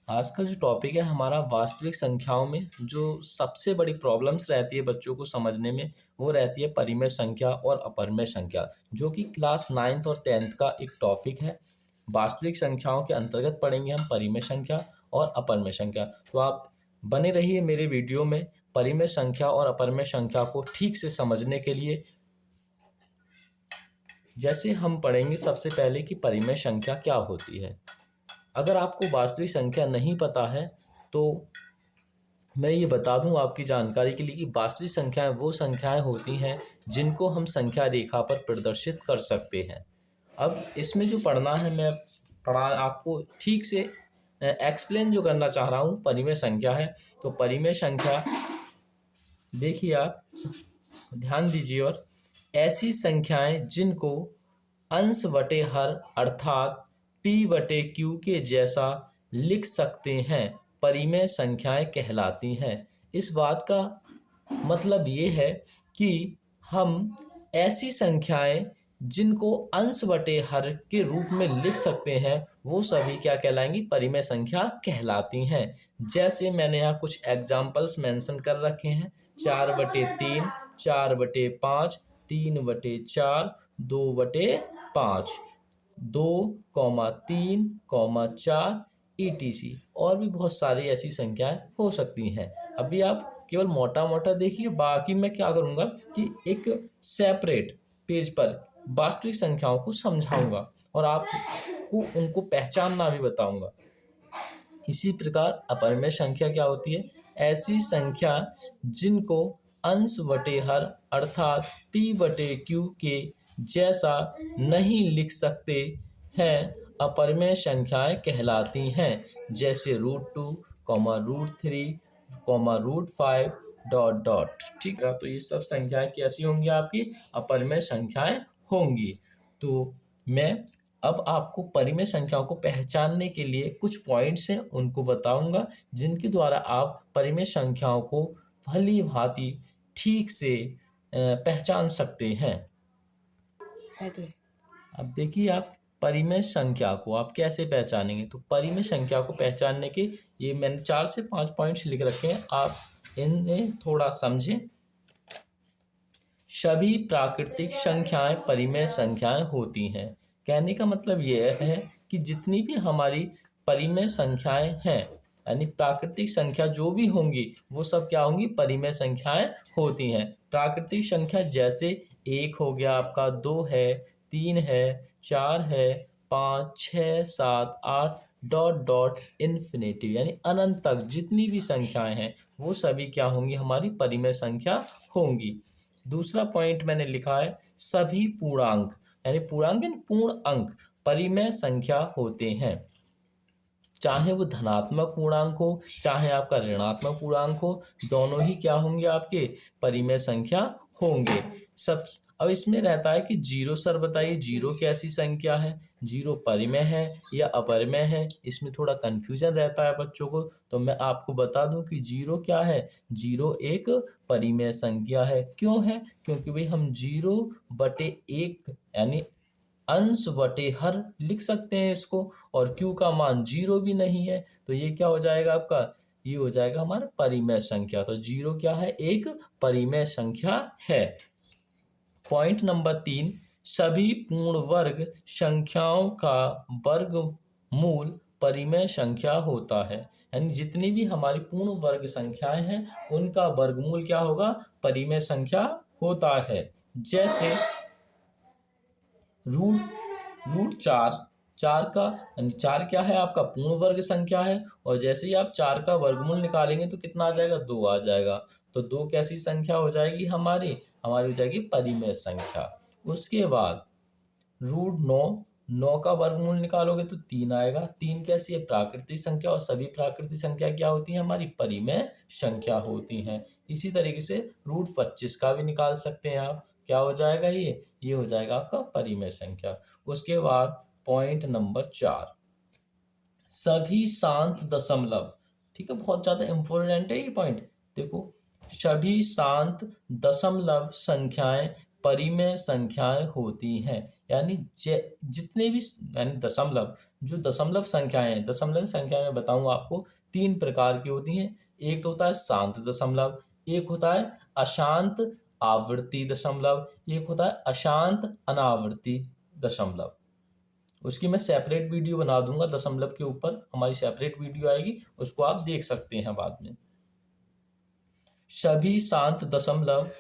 आज का जो टॉपिक है हमारा वास्तविक संख्याओं में जो सबसे बड़ी प्रॉब्लम्स रहती है बच्चों को समझने में, वो रहती है परिमेय संख्या और अपरिमेय संख्या, जो कि क्लास 9th और 10th का एक टॉपिक है। वास्तविक संख्याओं के अंतर्गत पढ़ेंगे हम परिमेय संख्या और अपरिमेय संख्या। तो आप बने रहिए मेरे वीडियो में परिमेय संख्या और अपरिमेय संख्या को ठीक से समझने के लिए। जैसे हम पढ़ेंगे सबसे पहले कि परिमेय संख्या क्या होती है। अगर आपको वास्तविक संख्या नहीं पता है तो मैं ये बता दूं आपकी जानकारी के लिए कि वास्तविक संख्याएं वो संख्याएं होती हैं जिनको हम संख्या रेखा पर प्रदर्शित कर सकते हैं। अब इसमें जो पढ़ना है, मैं आपको ठीक से एक्सप्लेन जो करना चाह रहा हूँ परिमेय संख्या है। तो परिमेय संख्या देखिए, आप ध्यान दीजिए, और ऐसी संख्याएं जिनको अंश बटे हर अर्थात P/Q के जैसा लिख सकते हैं परिमेय संख्याएं कहलाती हैं। इस बात का मतलब ये है कि हम ऐसी संख्याएं जिनको अंश बटे हर के रूप में लिख सकते हैं वो सभी क्या कहलाएंगी, परिमेय संख्या कहलाती हैं। जैसे मैंने यहाँ कुछ एग्जाम्पल्स मेंशन कर रखे हैं, 4/3, 4/5, 3/4, 2/5, 2,3,4 ETC, और भी बहुत सारी ऐसी संख्याएं हो सकती हैं। अभी आप केवल मोटा मोटा देखिए, बाकी मैं क्या करूँगा कि एक सेपरेट पेज पर वास्तविक संख्याओं को समझाऊंगा और आपको उनको पहचानना भी बताऊंगा। इसी प्रकार अपरिमेय संख्या क्या होती है, ऐसी संख्या जिनको अंश बटे हर अर्थात P/Q के जैसा नहीं लिख सकते हैं अपरिमेय संख्याएं कहलाती हैं। जैसे √2, √3, √5 ... ठीक है, तो ये सब संख्याएं कैसी होंगी, आपकी अपरिमेय संख्याएं होंगी। तो मैं अब आपको परिमेय संख्याओं को पहचानने के लिए कुछ पॉइंट्स हैं उनको बताऊंगा, जिनके द्वारा आप परिमेय संख्याओं को भली भांति ठीक से पहचान सकते हैं। अब देखिए, आप परिमेय संख्या को आप कैसे पहचानेंगे। तो परिमेय संख्या को पहचानने के ये मैंने 4 से 5 पॉइंट्स लिख रखे हैं, आप इन्हें थोड़ा समझें। सभी प्राकृतिक संख्याएं परिमेय संख्याएं होती हैं। कहने का मतलब यह है कि जितनी भी हमारी परिमेय संख्याएं हैं, यानी प्राकृतिक संख्या जो भी होंगी वो सब क्या होंगी, परिमेय संख्याएं होती हैं। प्राकृतिक संख्या जैसे 1 हो गया आपका, 2 है, 3 है, 4 है, 5, 6, 7, 8 ... इन्फिनिटी, यानी अनंत तक जितनी भी संख्याएं हैं वो सभी क्या होंगी, हमारी परिमेय संख्या होंगी। दूसरा पॉइंट मैंने लिखा है, सभी पूर्णांक यानी पूर्ण अंक परिमेय संख्या होते हैं। चाहे वो धनात्मक पूर्णांक हो, चाहे आपका ऋणात्मक पूर्णांक हो, दोनों ही क्या होंगे, आपके परिमेय संख्या होंगे। सब अब इसमें रहता है कि जीरो, सर बताइए जीरो कैसी संख्या है, जीरो परिमेय है या अपरिमेय है, इसमें थोड़ा कन्फ्यूजन रहता है बच्चों को। तो मैं आपको बता दूं कि जीरो क्या है, जीरो एक परिमेय संख्या है। क्यों है, क्योंकि भाई हम 0/1 यानी अंश बटे हर लिख सकते हैं इसको, और Q का मान 0 भी नहीं है, तो ये क्या हो जाएगा आपका, ये हो जाएगा हमारा परिमेय संख्या। तो जीरो क्या है, एक परिमेय संख्या है। पॉइंट नंबर 3, सभी पूर्ण वर्ग संख्याओं का वर्गमूल परिमेय संख्या होता है। यानी जितनी भी हमारी पूर्ण वर्ग संख्याएं हैं उनका वर्गमूल क्या होगा, परिमेय संख्या होता है। जैसे √4, 4 का यानी 4 क्या है, आपका पूर्ण वर्ग संख्या है, और जैसे ही आप 4 का वर्गमूल निकालेंगे तो कितना आ जाएगा, 2 आ जाएगा। तो 2 कैसी संख्या हो जाएगी, हमारी हो जाएगी परिमेय संख्या। उसके बाद √9, 9 का वर्गमूल निकालोगे तो 3 आएगा। 3 कैसी है, प्राकृतिक संख्या, और सभी प्राकृतिक संख्या क्या होती है, हमारी परिमेय संख्या होती हैं। इसी तरीके से √25 का भी निकाल सकते हैं आप, क्या हो जाएगा, ये हो जाएगा आपका परिमेय संख्या। उसके बाद पॉइंट नंबर 4, सभी शांत दशमलव। ठीक है, बहुत ज्यादा इंपॉर्टेंट है ये पॉइंट। देखो, सभी शांत दशमलव संख्याएं परिमेय संख्याएं होती हैं। यानी जितने भी यानी दशमलव, जो दशमलव संख्याएं हैं, दशमलव संख्या में बताऊंगा आपको 3 प्रकार की होती हैं। एक तो होता है शांत दशमलव, एक होता है अशांत आवर्ती दशमलव, एक होता है अशांत अनावर्ती दशमलव। उसकी मैं सेपरेट वीडियो बना दूंगा, दशमलव के ऊपर हमारी सेपरेट वीडियो आएगी, उसको आप देख सकते हैं बाद में। सभी शांत दशमलव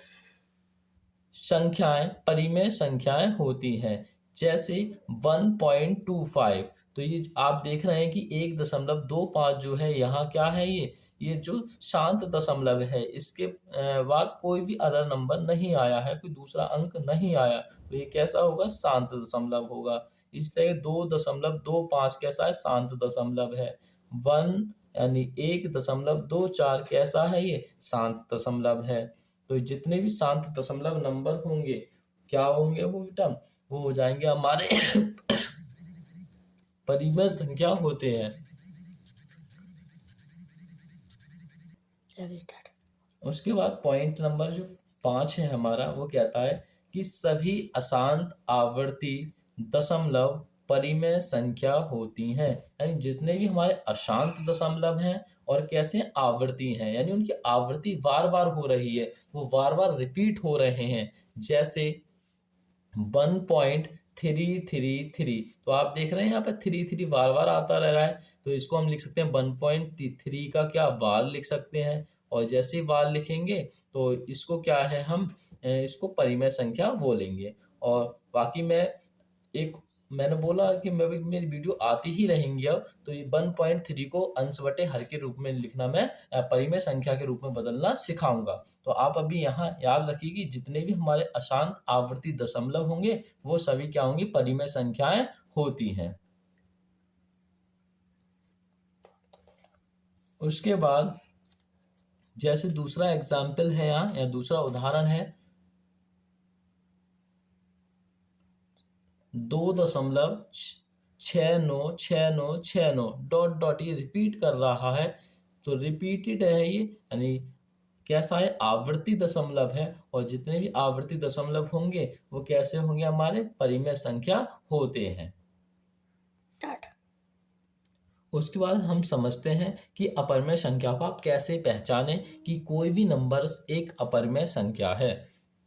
संख्याएं परिमेय संख्याएं होती हैं। जैसे 1.25, तो ये आप देख रहे हैं कि 1.25 जो है यहाँ क्या है, ये जो शांत दशमलव है, इसके बाद कोई भी अदर नंबर नहीं आया है, कोई दूसरा अंक नहीं आया, तो ये कैसा होगा, शांत दशमलव होगा। इस तरह 2.25 कैसा है, शांत दशमलव है। 1 यानी 1.24 कैसा है, ये शांत दशमलव है। तो जितने भी शांत दशमलव नंबर होंगे क्या होंगे, वो बेटा वो हो जाएंगे हमारे परिमेय संख्या होते हैं। उसके बाद पॉइंट नंबर जो 5 है हमारा, वो कहता है कि सभी अशांत आवर्ती दशमलव परिमेय संख्या होती हैं। यानी जितने भी हमारे अशांत दशमलव हैं और कैसे आवर्ती हैं, यानी उनकी आवृत्ति बार बार हो रही है, वो बार बार रिपीट हो रहे हैं। जैसे 1.333, तो आप देख रहे हैं यहाँ पे 33 बार बार आता रह रहा है, तो इसको हम लिख सकते हैं 1.3 का क्या बार लिख सकते हैं। और जैसे ही बार लिखेंगे तो इसको क्या है, हम इसको परिमेय संख्या बोलेंगे। और बाकी मैंने बोला कि मेरी वीडियो आती ही रहेंगी अब, तो ये 1.3 को अंश बटे हर के रूप में लिखना मैं परिमेय संख्या के रूप में बदलना सिखाऊंगा। तो आप अभी यहाँ याद रखिए कि जितने भी हमारे अशांत आवर्ती दशमलव होंगे वो सभी क्या होंगी, परिमेय संख्याएं होती हैं। उसके बाद जैसे दूसरा एग्जाम्पल है यहाँ, या दूसरा उदाहरण है 2.696969 डॉट डॉट, ये रिपीट कर रहा है, तो रिपीटेड है ये, यानी कैसा है, आवर्ती दशमलव है। और जितने भी आवर्ती दशमलव होंगे वो कैसे होंगे, हमारे परिमेय संख्या होते हैं। उसके बाद हम समझते हैं कि अपरिमेय संख्या को आप कैसे पहचानें कि कोई भी नंबर एक अपरिमेय संख्या है।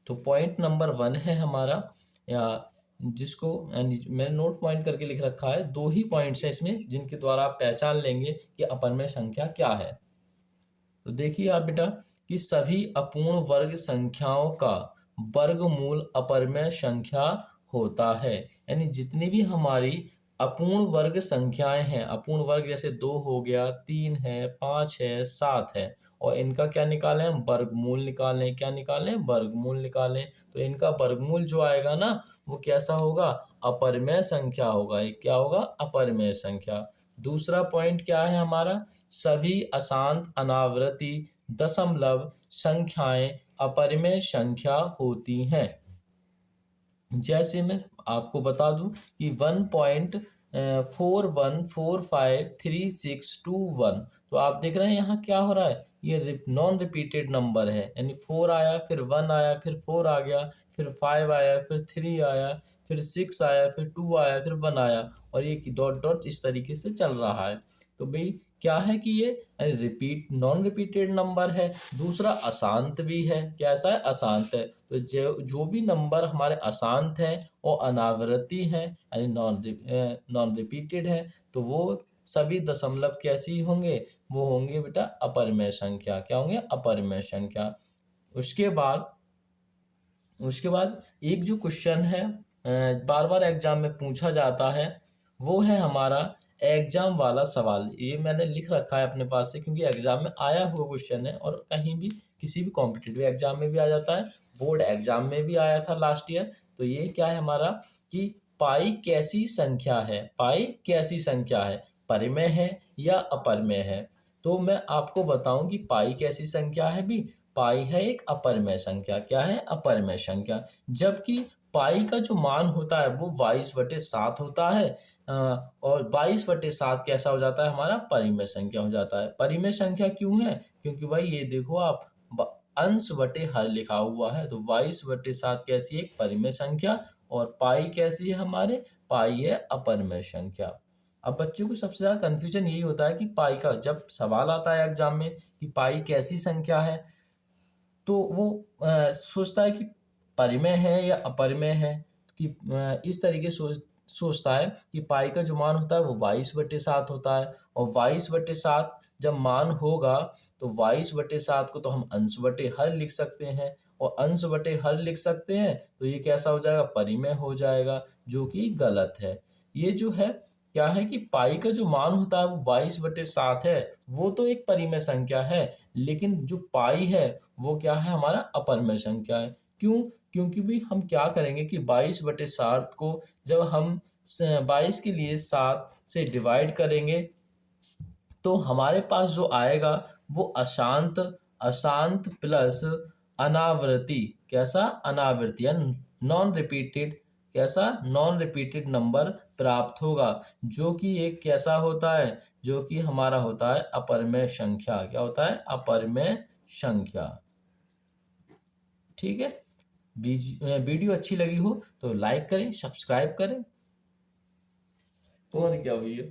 तो पॉइंट नंबर 1 है हमारा, या जिसको मैंने नोट पॉइंट करके लिख रखा है, 2 ही पॉइंट्स हैं इसमें जिनके द्वारा आप पहचान लेंगे कि अपरिमेय संख्या क्या है। तो देखिए आप बेटा कि सभी अपूर्ण वर्ग संख्याओं का वर्गमूल अपरिमेय संख्या होता है। यानी जितनी भी हमारी अपूर्ण वर्ग संख्याएं हैं, अपूर्ण वर्ग जैसे 2 हो गया, 3 है, 5 है, 7 है, और इनका क्या निकालें हम, वर्गमूल निकालें। क्या निकालें, वर्गमूल निकालें। तो इनका वर्गमूल जो आएगा ना, वो कैसा होगा, अपरिमेय संख्या होगा। ये क्या होगा, अपरिमेय संख्या। दूसरा पॉइंट क्या है हमारा, सभी अशांत अनावर्ती दशमलव संख्याएं अपरिमेय संख्या होती हैं। जैसे मैं आपको बता दूं कि 1.41453621, तो आप देख रहे हैं यहाँ क्या हो रहा है, ये नॉन रिपीटेड नंबर है। यानी 4 आया, फिर 1 आया, फिर 4 आ गया, फिर 5 आया, फिर 3 आया, फिर 6 आया, फिर 2 आया, फिर 1 आया, और ये डॉट डॉट इस तरीके से चल रहा है। तो भाई क्या है कि ये नॉन रिपीटेड नंबर है। दूसरा अशांत भी है, कैसा है, अशांत है। तो जो भी नंबर हमारे अशांत है और अनावर्ती है, यानी नॉन रिपीटेड है, तो वो सभी दशमलव कैसी होंगे, वो होंगे बेटा अपरिमेय संख्या। क्या होंगे, अपरिमेय संख्या। उसके बाद एक जो क्वेश्चन है बार बार एग्जाम में पूछा जाता है, वो है हमारा एग्जाम वाला सवाल। ये मैंने लिख रखा है अपने पास से, क्योंकि एग्जाम में आया हुआ क्वेश्चन है, और कहीं भी किसी भी कॉम्पिटिटिव एग्जाम में भी आ जाता है, बोर्ड एग्जाम में भी आया था लास्ट ईयर। तो ये क्या है हमारा कि पाई कैसी संख्या है, पाई कैसी संख्या है, परिमेय है या अपरिमेय है। तो मैं आपको बताऊं कि पाई कैसी संख्या है भी, पाई है एक अपरिमेय संख्या। क्या है, अपरिमेय संख्या। जबकि पाई का जो मान होता है वो 22/7 होता है, और 22/7 कैसा हो जाता है, हमारा परिमेय संख्या हो जाता है। परिमेय संख्या क्यों है, क्योंकि भाई ये देखो आप अंश बटे हर लिखा हुआ है। तो 22/7 कैसी है? एक परिमेय संख्या। और पाई कैसी है हमारे? पाई है अपरिमेय संख्या। अब बच्चों को सबसे ज़्यादा कन्फ्यूजन यही होता है कि पाई का जब सवाल आता है एग्जाम में कि पाई कैसी संख्या है, तो वो सोचता है कि परिमेय है या अपरिमेय है। कि इस तरीके सोचता है कि पाई का जो मान होता है वो 22/7 होता है। और 22/7 जब मान होगा तो 22/7 को तो हम अंश बटे हर लिख सकते हैं। और अंश बटे हर लिख सकते हैं तो ये कैसा हो जाएगा? परिमेय हो जाएगा, जो कि गलत है। ये जो है क्या है कि पाई का जो मान होता है वो 22/7 है, वो तो एक परिमेय संख्या है। लेकिन जो पाई है वो क्या है? हमारा अपरिमेय संख्या है। क्यों? क्योंकि भी हम क्या करेंगे कि 22/7 को जब हम 22 के लिए 7 से डिवाइड करेंगे तो हमारे पास जो आएगा वो अशांत अशांत प्लस अनावृति। कैसा? अनावृति या नॉन रिपीटेड। कैसा? नॉन रिपीटेड नंबर प्राप्त होगा, जो कि एक कैसा होता है? जो कि हमारा होता है अपरिमेय संख्या। क्या होता है? अपरिमेय संख्या। ठीक है। वीडियो अच्छी लगी हो तो लाइक करें, सब्सक्राइब करें। और क्या भैया।